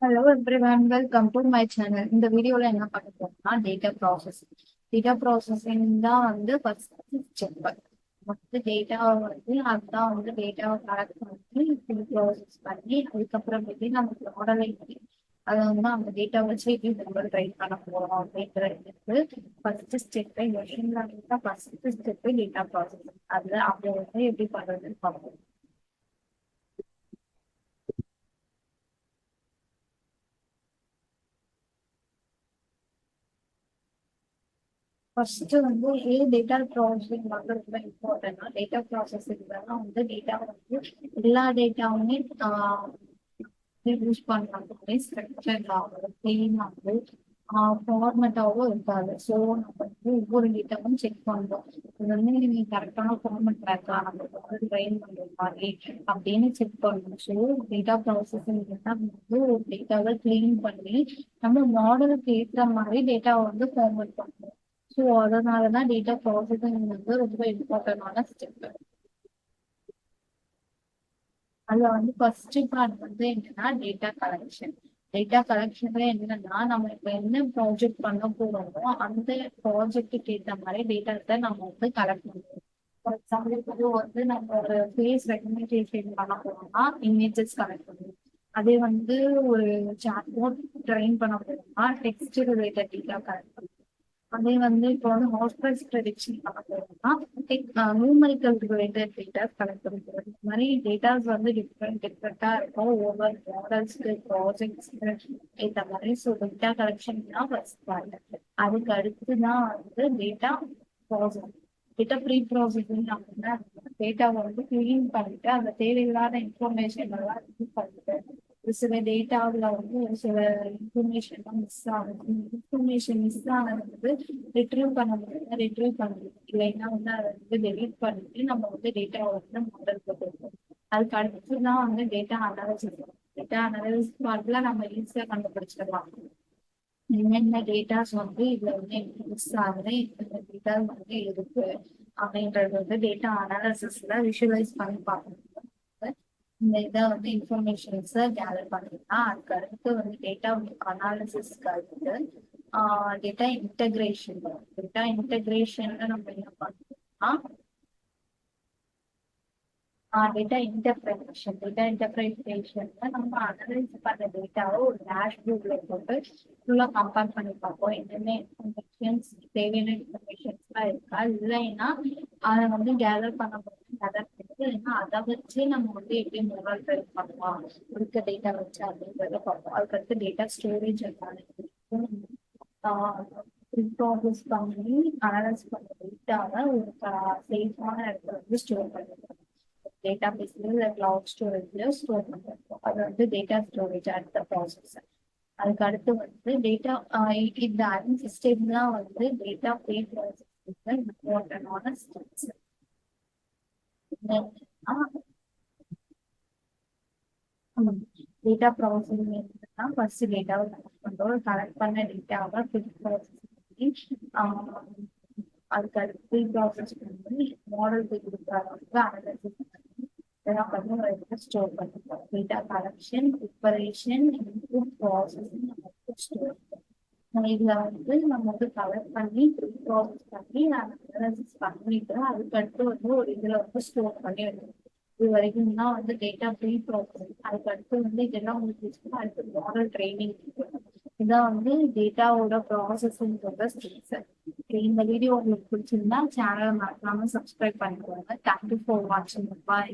Hello everyone, welcome to my channel. இந்த வீடியோல என்ன பார்க்க போறோம்னா டேட்டா ப்ராசஸிங். டேட்டா ப்ராசஸிங் தான் ஃபர்ஸ்ட் ஸ்டெப். டேட்டாவை அதுதான் டேட்டாவை கலெக்ட் பண்ணி ப்ராசஸ் பண்ணி அதுக்கப்புறமேட்டு நமக்கு மாடலை அதை அந்த டேட்டா வச்சு எப்படி நம்ம ட்ரைன் பண்ண போறோம் அப்படின்றது ஃபர்ஸ்ட் ஸ்டெப். மெஷின் லேர்னிங் தான் ஃபர்ஸ்ட் ஸ்டெப் டேட்டா ப்ராசஸிங். அதுல அதை எப்படி பண்றதுன்னு பார்ப்போம். ஃபர்ஸ்ட் ஏன் டேட்டா ப்ராசஸிங் ரொம்ப இம்பார்ட்டன்ட்னா டேட்டா ப்ராசஸிங் தான் டேட்டா எல்லா டேட்டாவுமே யூஸ் பண்ணாலுமே ஸ்ட்ரக்சர் ஆகும் கிளீன் ஆகும் ஃபார்மேட்டாகவும் இருக்காது. ஸோ நம்ம ஒவ்வொரு டேட்டாவும் செக் பண்ணுறோம். இது நீங்க கரெக்டான ஃபார்மேட் இருக்கா நம்ம ட்ரைன் பண்ற மாதிரி அப்படின்னு செக் பண்ணணும். ஸோ டேட்டா ப்ராசஸிங் ஒரு டேட்டாவை கிளீன் பண்ணி நம்ம மாடலுக்கு ஏற்ற மாதிரி டேட்டாவை ஃபார்மேட் பண்ணுறோம். ஸோ அதனாலதான் டேட்டா ப்ராசஸிங் ரொம்ப இம்பார்ட்டன்டான ஸ்டெப். அதுல ஃபர்ஸ்ட் பார்ட் என்னன்னா டேட்டா கலெக்ஷன். டேட்டா கலெக்ஷன்ல என்னன்னா நம்ம இப்ப என்ன ப்ராஜெக்ட் பண்ண போறோமோ அந்த ப்ராஜெக்டுக்கு ஏற்ற மாதிரி டேட்டாஸை நம்ம கலெக்ட் பண்ணுவோம். ஃபார் எக்ஸாம்பிள் நம்ம ஒரு ஃபேஸ் ரெக்கமெண்டேஷன் பண்ண போறோம்னா இமேஜஸ் கலெக்ட் பண்ணுவோம். அதே ஒரு சாட்போட் ட்ரெயின் பண்ண போறோம்னா டெக்ஸ்ட் ரிலேட்டட் டேட்டா கலெக்ட் பண்ணுவோம். அதே இப்போ ஹாஸ்பிட்டல்ஸ் ப்ரெடிக்ஷன் பண்ண போறோம்னா நியூமரிக்கல் ரிலேட்டட் டேட்டாஸ் கலெக்ட் பண்ணிக்கிறோம். இந்த மாதிரி டேட்டாஸ் டிஃப்ரெண்டா இருக்கும் ஒவ்வொரு மாடல்ஸ்க்கு ப்ராஜெக்ட்ஸ்க்கு ஏற்ற மாதிரி. ஸோ டேட்டா கலெக்ஷன் தான் ஃபர்ஸ்ட் பார்ட். அதுக்கு அடுத்து தான் data processing. Data pre processing அப்படின்னா டேட்டாவை கிளீன் பண்ணிட்டு அந்த தேவையில்லாத இன்ஃபர்மேஷன் எல்லாம் இது பண்ணிட்டு சில டேட்டாவில் ஒரு சில இன்ஃபர்மேஷன் மிஸ் ஆகுது. இன்ஃபர்மேஷன் மிஸ் ஆனது ரிட்ரீவ் பண்ண முடியாது, ரிட்ரீவ் பண்ண முடியும். இல்லைன்னா அதை டெலீட் பண்ணிட்டு நம்ம டேட்டாவை மாடல் போட்டுருக்கோம். அதுக்கு அடுத்துதான் டேட்டா அனாலிசிஸ். டேட்டா அனாலிசிஸ் பார்ட்ல நம்ம ஈஸியா கண்டுபிடிச்சிடலாம் என்னென்ன டேட்டாஸ் இதுல மிஸ் ஆகுது, இந்த டேட்டாஸ் இருக்கு அப்படின்றது டேட்டா அனாலிசிஸ்ல விஷுவலைஸ் பண்ணி பார்க்கணும். இந்த இதை இன்ஃபர்மேஷன்ஸை கேதர் பண்ணிக்கலாம். அதுக்கு அடுத்து டேட்டா அனாலிசிஸ்க்கு அடுத்து டேட்டா இன்டகிரேஷன். டேட்டா இன்டகிரேஷன்ல நம்ம என்ன பண்ணோம்னா டேட்டா இன்டர்பிரேஷன்ல நம்ம அனலைஸ் பண்ண டேட்டாவை ஒரு டேஷ்போர்ட்ல போட்டு ஃபுல்லா கம்பேர் பண்ணி பார்ப்போம். என்னென்ன இன்ஃபர்மேஷன்ஸ் தேவையான இன்ஃபர்மேஷன்ஸ் எல்லாம் இருக்கா, இல்லைன்னா அதை கேதர் பண்ண முடியும். கேதர் பண்ணிட்டு இல்லைன்னா அதை வச்சு நம்ம எப்படி மொபைல் ட்ரைவ் பண்ணலாம் இருக்க டேட்டா வச்சு அப்படின்றத பார்ப்போம். அதுக்கடுத்து டேட்டா ஸ்டோரேஜ் ப்ராசஸ் பண்ணி அனலைஸ் பண்ண டேட்டாவை ஒரு சேஃபான இடத்துல ஸ்டோர் பண்ணிடுவோம். டேட்டா பேஸ்ல இல்லை கிளவுட் ஸ்டோரேஜ்ல ஸ்டோர் பண்ணிருக்கோம். அது டேட்டா ஸ்டோரேஜ் அடுத்த ப்ராசஸ். அதுக்கு அடுத்து டேட்டா இந்த அன் சிஸ்டம் தான் டேட்டா ப்ரீ ப்ராசஸிங் இம்பார்ட்டன்டான ஸ்டெப்ஸ். டேட்டா ப்ராசஸிங் என்னன்னா ஃபர்ஸ்ட் டேட்டாவை கலெக்ட் பண்றோம். கலெக்ட் பண்ண டேட்டாவை ப்ரீ ப்ராசஸ் பண்ணி அதுக்கு அடுத்து ப்ரீ ப்ராசஸ் பண்ணி மாடலுக்கு கொடுக்குறாங்க அனலைசிஸ் பண்ணி இதெல்லாம் பண்ணி ஒரு இடத்துல ஸ்டோர் பண்ணிப்போம். Data collection, preparation, input, processing store. இதுல நம்ம கலெக்ட் பண்ணி ப்ரீ ப்ராசஸ் பண்ணி அனலைசிஸ் பண்ணிட்டு அதுக்கு அடுத்து ஒரு இதுல ஸ்டோர் பண்ணி வைக்கணும். இது வரைக்கும் தான் டேட்டா ப்ரீ ப்ராசஸிங். அதுக்கு அடுத்து இதெல்லாம் உங்களுக்கு அடுத்து மாடல் ட்ரைனிங். இதான் டேட்டாவோட ப்ராசஸிங் ஸ்டெப்ஸ். இந்த வீடியோ உங்களுக்கு பிடிச்சிருந்தா சேனலை மறக்காம சப்ஸ்கிரைப் பண்ணிக்கோங்க. தேங்க்யூ ஃபார் வாட்சிங். பாய்.